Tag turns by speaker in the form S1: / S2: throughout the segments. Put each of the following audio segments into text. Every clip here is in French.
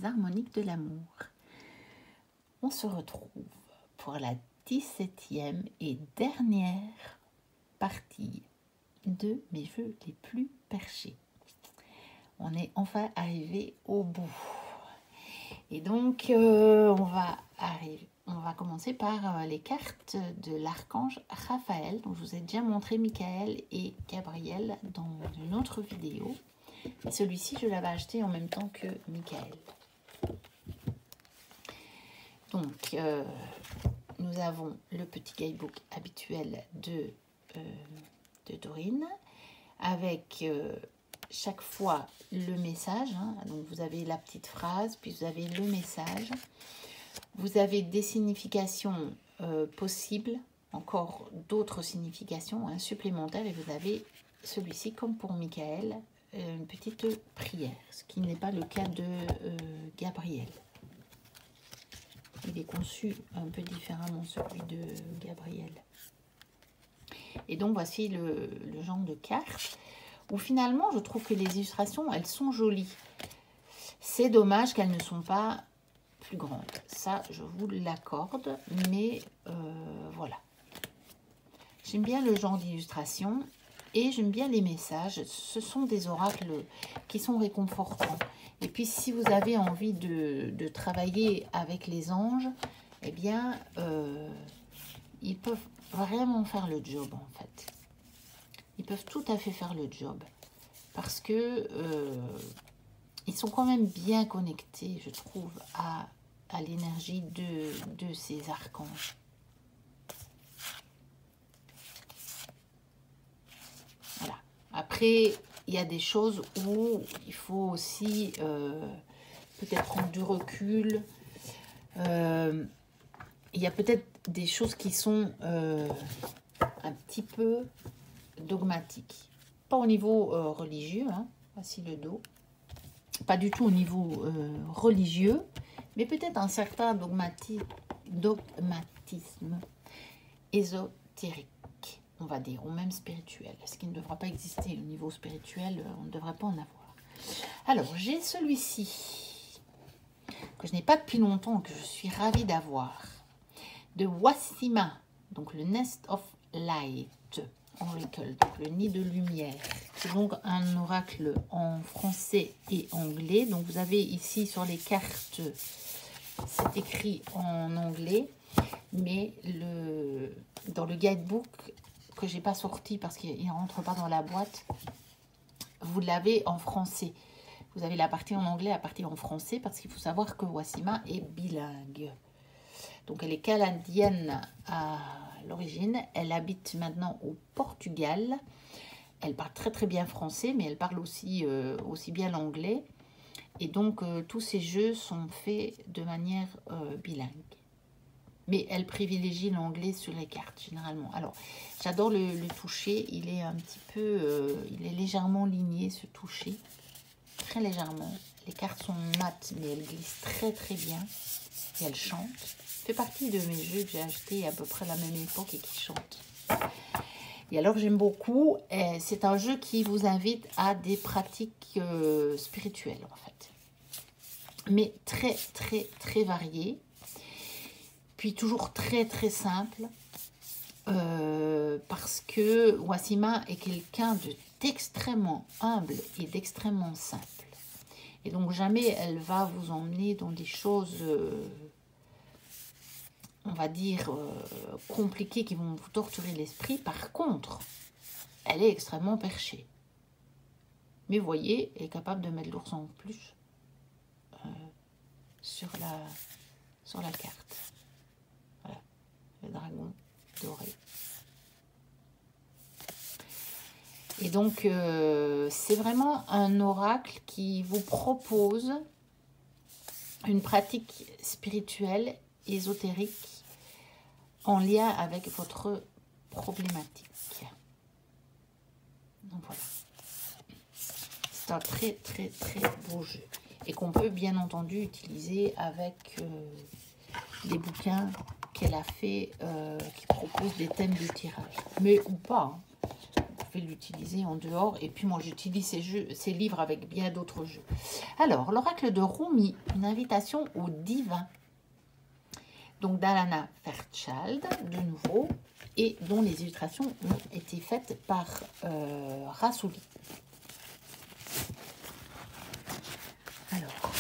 S1: les harmoniques de l'amour. On se retrouve pour la 17e et dernière partie de mes jeux les plus perchés. On est enfin arrivé au bout. Et donc, on va commencer par les cartes de l'archange Raphaël. Donc, je vous ai déjà montré Michael et Gabriel dans une autre vidéo. Et celui-ci, je l'avais acheté en même temps que Michael. Donc, nous avons le petit guidebook habituel de Dorine, avec chaque fois le message. Donc, vous avez la petite phrase, puis vous avez le message. Vous avez des significations possibles, encore d'autres significations supplémentaires, et vous avez celui-ci, comme pour Michael, une petite prière, ce qui n'est pas le cas de Gabriel. Il est conçu un peu différemment, celui de Gabriel. Et donc, voici le genre de carte où finalement, je trouve que les illustrations, elles sont jolies. C'est dommage qu'elles ne sont pas plus grandes. Ça, je vous l'accorde, mais voilà. J'aime bien le genre d'illustration et j'aime bien les messages. Ce sont des oracles qui sont réconfortants. Et puis, si vous avez envie de travailler avec les anges, eh bien, ils peuvent vraiment faire le job, en fait. Ils peuvent tout à fait faire le job. Parce que ils sont quand même bien connectés, je trouve, à l'énergie de ces archanges. Voilà. Après, il y a des choses où il faut aussi peut-être prendre du recul. Il y a peut-être des choses qui sont un petit peu dogmatiques. Pas au niveau religieux, voici le dos. Pas du tout au niveau religieux, mais peut-être un certain dogmatisme ésotérique, on va dire, ou même spirituel, ce qui ne devra pas exister au niveau spirituel, on ne devrait pas en avoir. Alors, j'ai celui-ci, que je n'ai pas depuis longtemps, que je suis ravie d'avoir, de Wassima, donc le Nest of Light Oracle, donc le nid de lumière. C'est donc un oracle en français et anglais. Donc, vous avez ici sur les cartes, c'est écrit en anglais, mais dans le guidebook, que j'ai pas sorti parce qu'il ne rentre pas dans la boîte, vous l'avez en français. Vous avez la partie en anglais, la partie en français, parce qu'il faut savoir que Wassima est bilingue. Donc elle est canadienne à l'origine, elle habite maintenant au Portugal. Elle parle très très bien français, mais elle parle aussi bien l'anglais. Et donc tous ces jeux sont faits de manière bilingue. Mais elle privilégie l'anglais sur les cartes, généralement. Alors, j'adore le toucher. Il est un petit peu... il est légèrement ligné, ce toucher. Très légèrement. Les cartes sont mates, mais elles glissent très très bien. Et elles chantent. Ça fait partie de mes jeux que j'ai achetés à peu près à la même époque et qui chantent. Et alors, j'aime beaucoup. C'est un jeu qui vous invite à des pratiques spirituelles, en fait. Mais très très très variées. Puis toujours très très simple, parce que Wassima est quelqu'un d'extrêmement humble et d'extrêmement simple. Et donc jamais elle va vous emmener dans des choses, on va dire, compliquées qui vont vous torturer l'esprit. Par contre, elle est extrêmement perchée. Mais vous voyez, elle est capable de mettre l'ours en plus sur la carte. Le dragon doré. Et donc, c'est vraiment un oracle qui vous propose une pratique spirituelle, ésotérique, en lien avec votre problématique. Donc voilà. C'est un très, très, très beau jeu. Et qu'on peut, bien entendu, utiliser avec des bouquins qu'elle a fait, qui proposent des thèmes de tirage. Mais ou pas. pouvez l'utiliser en dehors. Et puis moi, j'utilise ces livres avec bien d'autres jeux. Alors, l'oracle de Rumi, une invitation au divin. Donc, d'Alana Fairchild, de nouveau, et dont les illustrations ont été faites par Rassouli. Alors,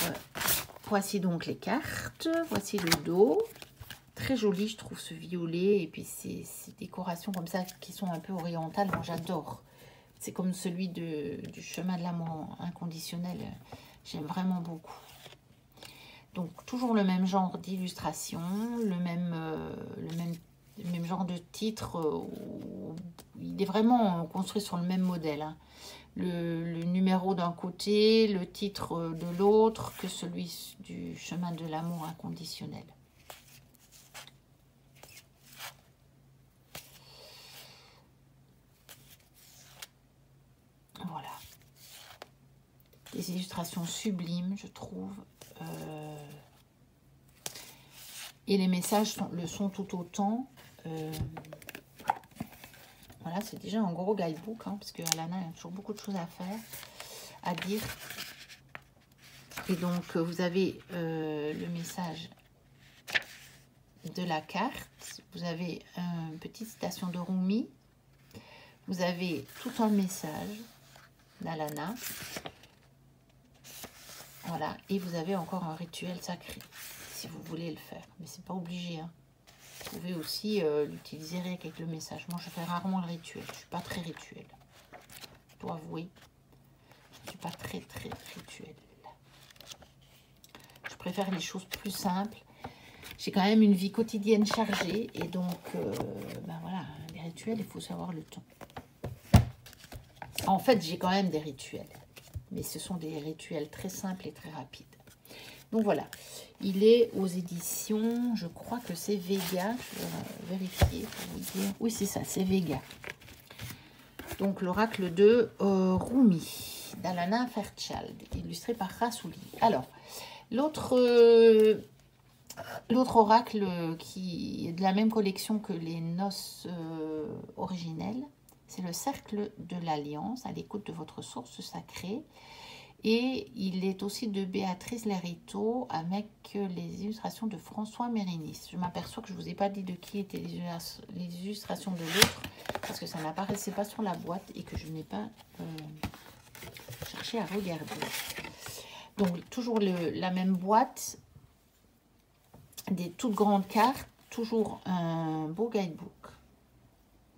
S1: voici donc les cartes. Voici le dos. Très joli, je trouve, ce violet. Et puis, ces décorations comme ça qui sont un peu orientales, moi, j'adore. C'est comme celui du chemin de l'amour inconditionnel. J'aime vraiment beaucoup. Donc, toujours le même genre d'illustration, le même genre de titre. Il est vraiment construit sur le même modèle. Hein. Le numéro d'un côté, le titre de l'autre, que celui du chemin de l'amour inconditionnel. Voilà. Des illustrations sublimes, je trouve. Et les messages le sont tout autant. Voilà, c'est déjà un gros guidebook, hein, parce que Alana a toujours beaucoup de choses à faire, à dire. Et donc, vous avez le message de la carte. Vous avez une petite citation de Rumi. Vous avez tout un message d'Alana. Voilà, et vous avez encore un rituel sacré, si vous voulez le faire. Mais c'est pas obligé, hein. Vous pouvez aussi l'utiliser avec le message. Moi, je fais rarement le rituel. Je suis pas très rituel. Je dois avouer. Je suis pas très rituel. Je préfère les choses plus simples. J'ai quand même une vie quotidienne chargée. Et donc, ben voilà, les rituels, il faut savoir le temps. En fait, j'ai quand même des rituels. Mais ce sont des rituels très simples et très rapides. Donc voilà, il est aux éditions, je crois que c'est Vega, je vais vérifier pour vous dire. Oui, c'est ça, c'est Vega. Donc l'oracle de Rumi, d'Alana Fairchild, illustré par Rassouli. Alors, l'autre oracle qui est de la même collection que les noces originelles, c'est le cercle de l'alliance, à l'écoute de votre source sacrée. Et il est aussi de Béatrice Lerito avec les illustrations de François Mérinis. Je m'aperçois que je ne vous ai pas dit de qui étaient les illustrations de l'autre parce que ça n'apparaissait pas sur la boîte et que je n'ai pas cherché à regarder. Donc, toujours la même boîte, des toutes grandes cartes, toujours un beau guidebook.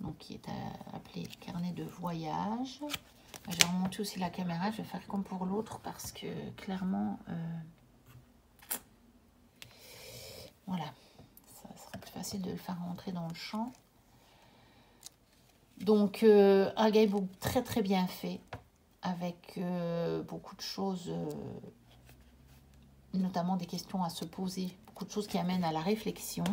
S1: Donc, qui est appelé carnet de voyage. Je vais remonter aussi la caméra, je vais faire comme pour l'autre parce que clairement, voilà, ça sera plus facile de le faire rentrer dans le champ. Donc, un guidebook très bien fait avec beaucoup de choses, notamment des questions à se poser, beaucoup de choses qui amènent à la réflexion.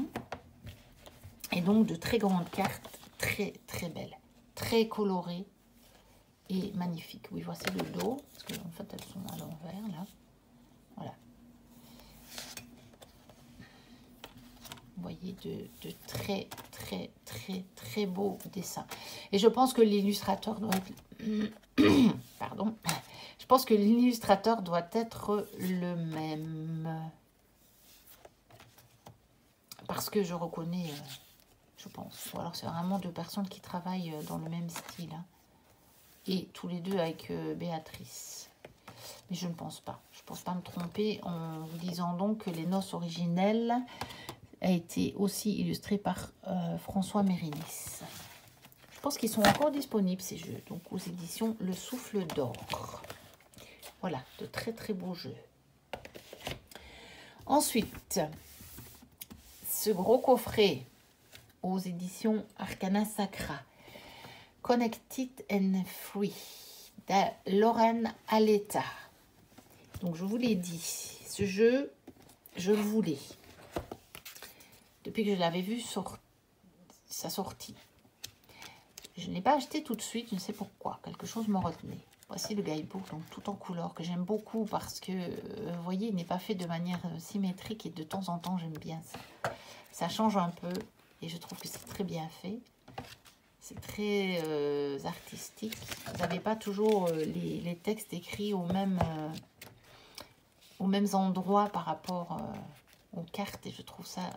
S1: Et donc, de très grandes cartes, très belles, très colorées. Et magnifique. Oui, voici le dos, parce que en fait elles sont à l'envers là. Voilà. Vous voyez de très beaux dessins. Et je pense que l'illustrateur doit être pardon. Je pense que l'illustrateur doit être le même. Parce que je reconnais, je pense. Ou alors c'est vraiment deux personnes qui travaillent dans le même style. Hein. Et tous les deux avec Béatrice. Mais je ne pense pas. Je ne pense pas me tromper en vous disant donc que les noces originelles a été aussi illustrées par François Mérinis. Je pense qu'ils sont encore disponibles ces jeux. Donc aux éditions Le Souffle d'Or. Voilà, de très beaux jeux. Ensuite, ce gros coffret aux éditions Arcana Sacra. Connected and Free de Lorraine Aletta. Donc je vous l'ai dit, ce jeu, je le voulais. Depuis que je l'avais vu sa sortie. Je ne l'ai pas acheté tout de suite, je ne sais pourquoi. Quelque chose me retenait. Voici le guidebook, donc tout en couleur, que j'aime beaucoup parce que, vous voyez, il n'est pas fait de manière symétrique et de temps en temps, j'aime bien ça. Ça change un peu et je trouve que c'est très bien fait. C'est très artistique. Vous n'avez pas toujours les textes écrits aux mêmes endroits par rapport aux cartes. Et je trouve ça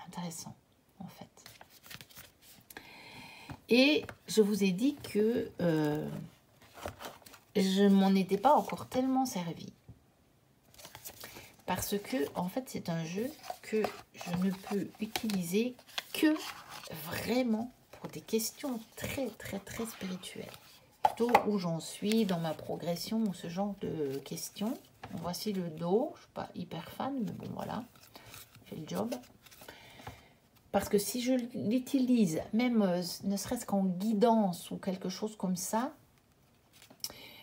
S1: intéressant, en fait. Et je vous ai dit que je m'en étais pas encore tellement servi. Parce que, en fait, c'est un jeu que je ne peux utiliser que vraiment pour des questions très, très, très spirituelles. Plutôt où j'en suis dans ma progression ou ce genre de questions. Voici le dos. Je ne suis pas hyper fan, mais bon, voilà. Fait le job. Parce que si je l'utilise, même ne serait-ce qu'en guidance ou quelque chose comme ça,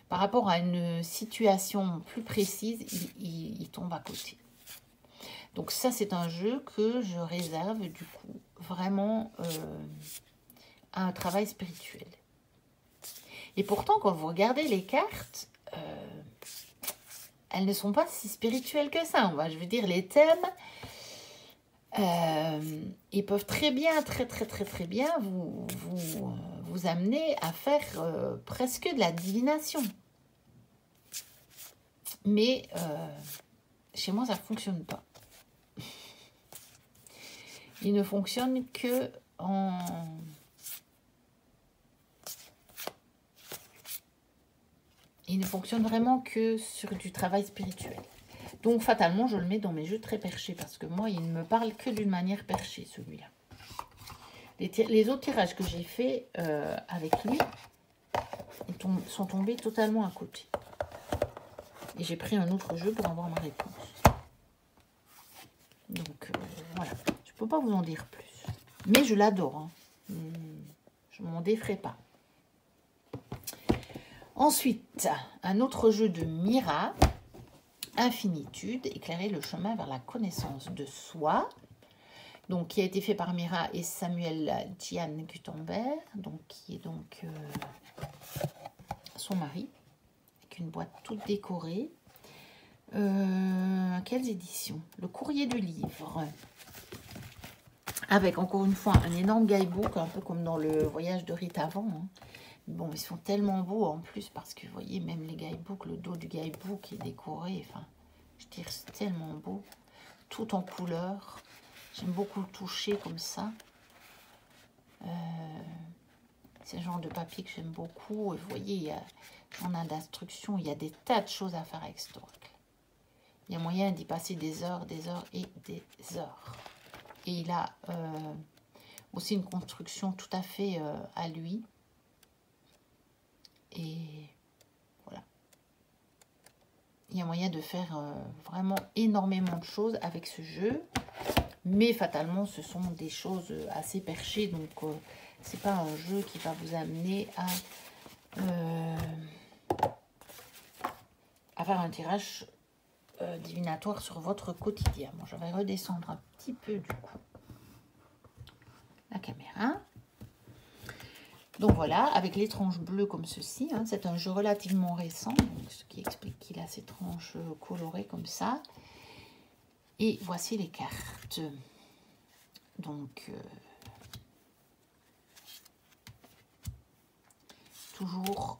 S1: par rapport à une situation plus précise, il tombe à côté. Donc ça, c'est un jeu que je réserve du coup vraiment à un travail spirituel. Et pourtant, quand vous regardez les cartes, elles ne sont pas si spirituelles que ça. Je veux dire, les thèmes, ils peuvent très bien, très bien vous amener à faire presque de la divination. Mais chez moi, ça ne fonctionne pas. Il ne fonctionne que en... Il ne fonctionne vraiment que sur du travail spirituel. Donc, fatalement, je le mets dans mes jeux très perchés. Parce que moi, il ne me parle que d'une manière perchée, celui-là. Les autres tirages que j'ai faits avec lui sont tombés totalement à côté. Et j'ai pris un autre jeu pour avoir ma réponse. Donc, voilà. Je ne peux pas vous en dire plus. Mais je l'adore. Hein. Je ne m'en défrais pas. Ensuite, un autre jeu de Mira. Infinitude, éclairer le chemin vers la connaissance de soi. Donc, qui a été fait par Mira et Samuel Gian Gutenberg. Donc, qui est donc son mari. Avec une boîte toute décorée. Quelles éditions? Le Courrier du Livre. Avec encore une fois un énorme guidebook, un peu comme dans le voyage de Rite Avant. Hein. Bon, ils sont tellement beaux en plus parce que vous voyez, même les guidebooks, le dos du guidebook est décoré. Enfin, je dirais c'est tellement beau. Tout en couleur. J'aime beaucoup le toucher comme ça. C'est le genre de papier que j'aime beaucoup. Et vous voyez, il y a journal d'instruction, il y a des tas de choses à faire avec ce truc. Il y a moyen d'y passer des heures et des heures. Et il a aussi une construction tout à fait à lui. Et voilà. Il y a moyen de faire vraiment énormément de choses avec ce jeu. Mais fatalement, ce sont des choses assez perchées. Donc, c'est pas un jeu qui va vous amener à faire un tirage divinatoire sur votre quotidien. Bon, je vais redescendre un petit peu du coup la caméra. Donc voilà, avec les tranches bleues comme ceci. Hein, c'est un jeu relativement récent, donc, ce qui explique qu'il a ces tranches colorées comme ça. Et voici les cartes. Donc, toujours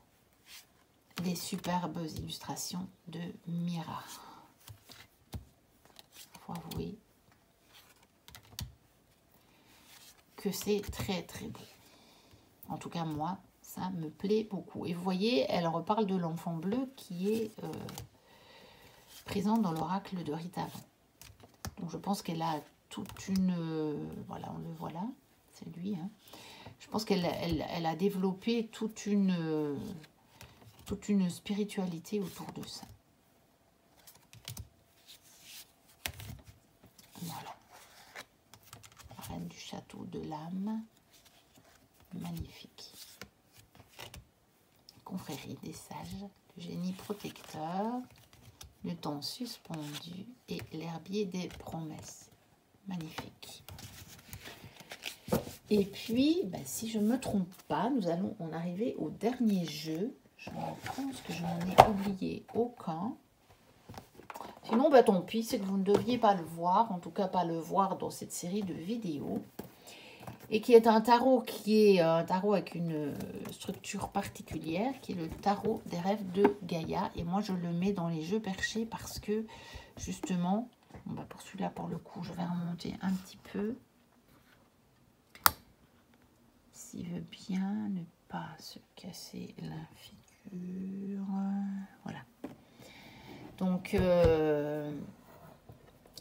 S1: des superbes illustrations de Mira. Il faut avouer que c'est très beau. En tout cas, moi, ça me plaît beaucoup. Et vous voyez, elle reparle de l'enfant bleu qui est présent dans l'oracle de Rite Avant. Donc, je pense qu'elle a toute une... voilà, on le voit là. C'est lui. Hein. Je pense qu'elle a développé toute une spiritualité autour de ça. Voilà. La reine du château de l'âme. Magnifique. Confrérie des sages, le génie protecteur, le temps suspendu et l'herbier des promesses. Magnifique. Et puis, si je ne me trompe pas, nous allons en arriver au dernier jeu. Je pense que je n'en ai oublié aucun. Sinon, tant pis, c'est que vous ne deviez pas le voir, en tout cas pas le voir dans cette série de vidéos. et qui est un tarot avec une structure particulière, qui est le tarot des rêves de Gaïa. Et moi, je le mets dans les jeux perchés parce que, justement, bon, bah pour celui-là, pour le coup, je vais remonter un petit peu. S'il veut bien ne pas se casser la figure. Voilà. Donc,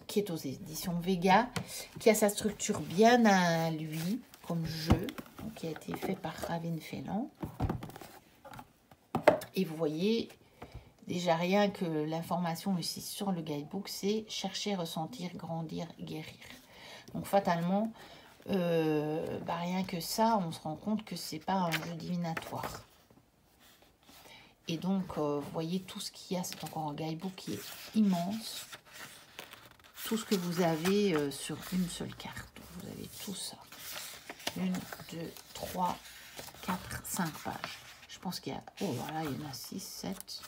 S1: qui est aux éditions Vega, qui a sa structure bien à lui, comme jeu, donc qui a été fait par Ravin Faisan. Et vous voyez, déjà rien que l'information ici sur le guidebook, c'est chercher, ressentir, grandir, guérir. Donc fatalement, rien que ça, on se rend compte que c'est pas un jeu divinatoire. Et donc, vous voyez tout ce qu'il y a, c'est encore un guidebook qui est immense. Tout ce que vous avez sur une seule carte. Vous avez tout ça. 1, 2, 3, 4, 5 pages. Je pense qu'il y a... Oh, voilà, il y en a 6, 7.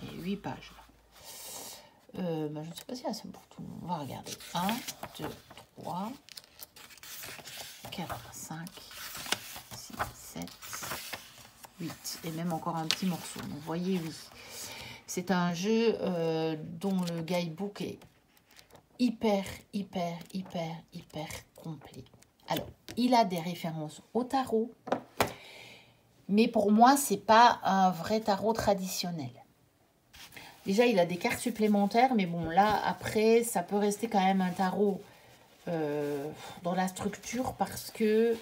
S1: Il y a 8 pages. Je ne sais pas si c'est assez pour tout. On va regarder. 1, 2, 3, 4, 5, 6, 7, 8. Et même encore un petit morceau. Donc, vous voyez, oui. C'est un jeu dont le guidebook est hyper complet. Alors, il a des références au tarot, mais pour moi, c'est pas un vrai tarot traditionnel. Déjà, il a des cartes supplémentaires, mais bon, là, après, ça peut rester quand même un tarot dans la structure parce que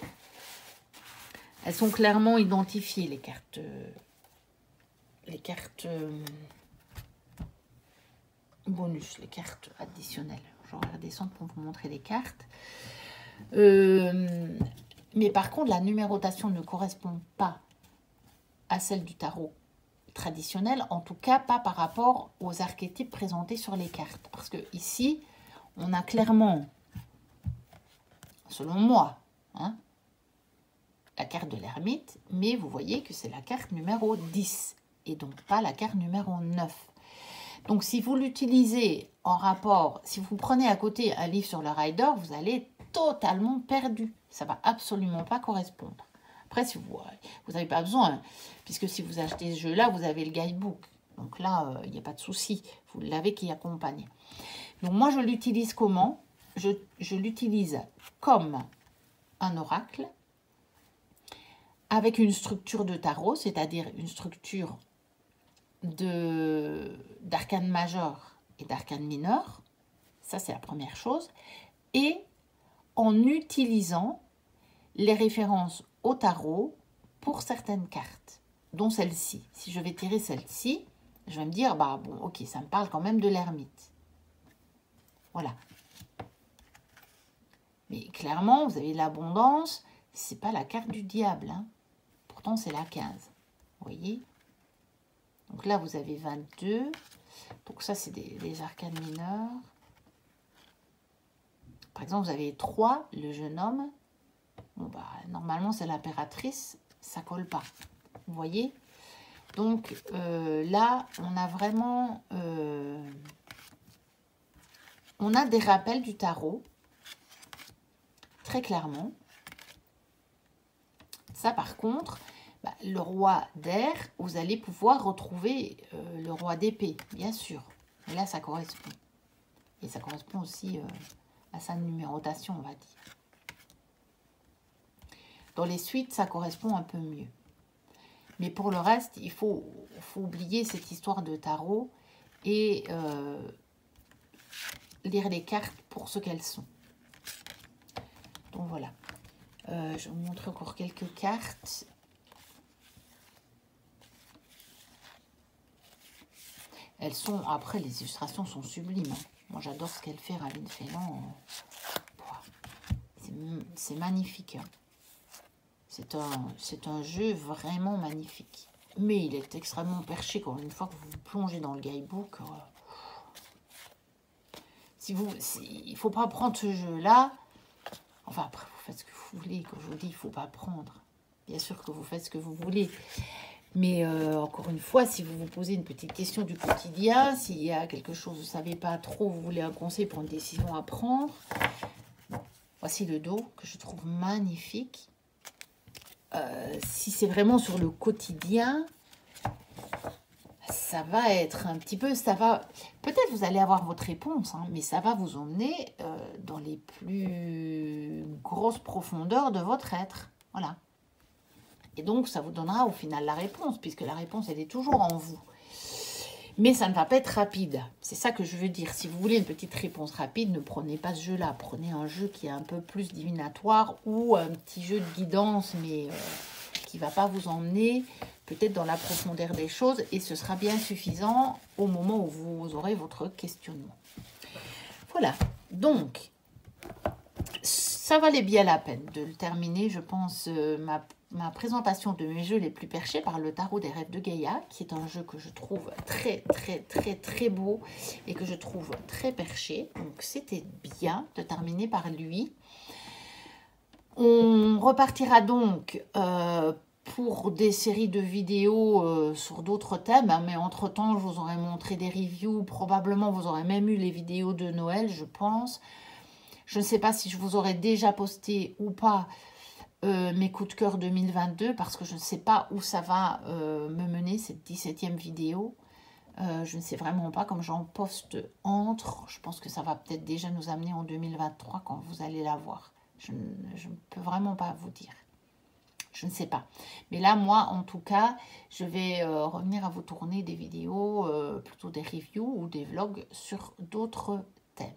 S1: elles sont clairement identifiées, les cartes. Bonus, les cartes additionnelles. Je vais redescendre pour vous montrer les cartes. Mais par contre, la numérotation ne correspond pas à celle du tarot traditionnel, en tout cas pas par rapport aux archétypes présentés sur les cartes. Parce que ici, on a clairement, selon moi, la carte de l'ermite, mais vous voyez que c'est la carte numéro 10 et donc pas la carte numéro 9. Donc, si vous l'utilisez en rapport, si vous prenez à côté un livre sur le rider, vous allez être totalement perdu. Ça ne va absolument pas correspondre. Après, si vous n'avez pas besoin, puisque si vous achetez ce jeu-là, vous avez le guidebook. Donc là, il n'y a pas de souci. Vous l'avez qui accompagne. Donc, moi, je l'utilise comment? Je l'utilise comme un oracle avec une structure de tarot, c'est-à-dire une structure d'arcane majeur et d'arcane mineur. Ça, c'est la première chose. Et en utilisant les références au tarot pour certaines cartes, dont celle-ci. Si je vais tirer celle-ci, je vais me dire, bon, ok, ça me parle quand même de l'ermite. Voilà. Mais clairement, vous avez l'abondance, c'est pas la carte du diable. Pourtant, c'est la 15. Vous voyez? Donc là, vous avez 22. Donc ça, c'est des arcanes mineurs. Par exemple, vous avez 3, le jeune homme. Bon, normalement, c'est l'impératrice. Ça colle pas. Vous voyez? Donc là, on a vraiment... on a des rappels du tarot. Très clairement. Ça, par contre... le roi d'air, vous allez pouvoir retrouver le roi d'épée, bien sûr. Et là, ça correspond. Et ça correspond aussi à sa numérotation, on va dire. Dans les suites, ça correspond un peu mieux. Mais pour le reste, il faut oublier cette histoire de tarot et lire les cartes pour ce qu'elles sont. Donc voilà. Je vous montre encore quelques cartes. Elles sont, après, les illustrations sont sublimes. Moi, j'adore ce qu'elle fait, Ravin Faisan. C'est magnifique. C'est un jeu vraiment magnifique. Mais il est extrêmement perché. Quand une fois que vous plongez dans le guidebook, il ne faut pas prendre ce jeu-là. Enfin, après, vous faites ce que vous voulez. Quand je vous dis, il ne faut pas prendre. Bien sûr que vous faites ce que vous voulez. Mais encore une fois, si vous vous posez une petite question du quotidien, s'il y a quelque chose, vous ne savez pas trop, vous voulez un conseil pour une décision à prendre, bon, Voici le dos que je trouve magnifique. Si c'est vraiment sur le quotidien, ça va être un petit peu, ça va, peut-être vous allez avoir votre réponse, hein, mais ça va vous emmener dans les plus grosses profondeurs de votre être. Voilà. Et donc, ça vous donnera au final la réponse, puisque la réponse, elle est toujours en vous. Mais ça ne va pas être rapide. C'est ça que je veux dire. Si vous voulez une petite réponse rapide, ne prenez pas ce jeu-là. Prenez un jeu qui est un peu plus divinatoire ou un petit jeu de guidance, mais qui ne va pas vous emmener peut-être dans la profondeur des choses. Et ce sera bien suffisant au moment où vous aurez votre questionnement. Voilà. Donc, ça valait bien la peine de le terminer, je pense, ma présentation de mes jeux les plus perchés par le tarot des rêves de Gaïa, qui est un jeu que je trouve très beau et que je trouve très perché. Donc c'était bien de terminer par lui. On repartira donc pour des séries de vidéos sur d'autres thèmes, hein, mais entre-temps, je vous aurai montré des reviews. Probablement, vous aurez même eu les vidéos de Noël, je pense. Je ne sais pas si je vous aurais déjà posté ou pas mes coups de cœur 2022 parce que je ne sais pas où ça va me mener cette 17e vidéo. Je ne sais vraiment pas, comme j'en poste entre. Je pense que ça va peut-être déjà nous amener en 2023 quand vous allez la voir. Je ne peux vraiment pas vous dire. Je ne sais pas. Mais là, moi, en tout cas, je vais revenir à vous tourner des vidéos, plutôt des reviews ou des vlogs sur d'autres thèmes.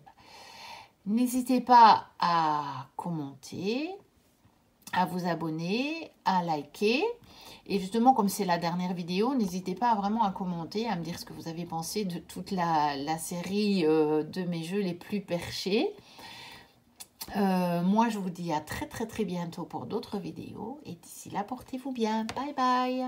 S1: N'hésitez pas à commenter, à vous abonner, à liker. Et justement, comme c'est la dernière vidéo, n'hésitez pas vraiment à commenter, à me dire ce que vous avez pensé de toute la série de mes jeux les plus perchés. Moi, je vous dis à très bientôt pour d'autres vidéos. Et d'ici là, portez-vous bien. Bye bye.